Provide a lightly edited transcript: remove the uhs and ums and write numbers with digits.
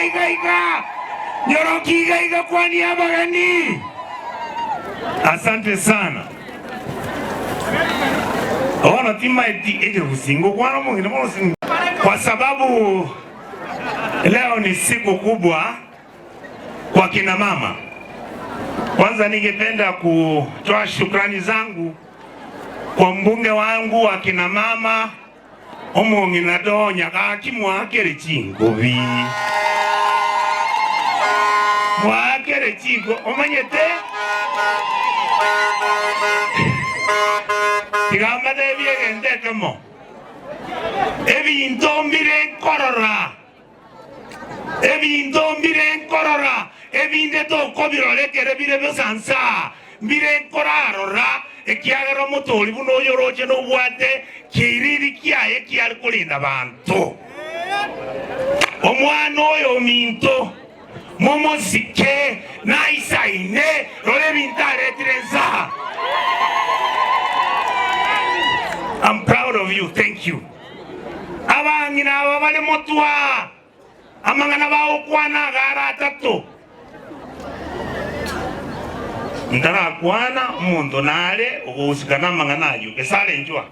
iga Nyoroki iga kwa niaba gani. Asante sana. Ona tima eti usingo kwa mwingine mmoja, kwa sababu leo ni siku kubwa kwa kina mama. Kwanza ningependa kutoa shukrani zangu kwa mbunge wangu wa kina mama Omong'ina Donya kakimwakere chingobi mwakere chingo omanyete tigamade byegendekemo ebinto mbire nkorora ebinde tokobirolekere bire besansa mbire nkorarora ekiagera motori buno yoroche no bwate kiriri kiaye kiali kulinda bantu omwana oyo minto momosike naisaine role bintare tirenza. I'm proud of you, thank you. Abangina abale motwa amangana bawo kwana gara tato ndara kwana mundo nale ugusikana mangana yu esale njwa.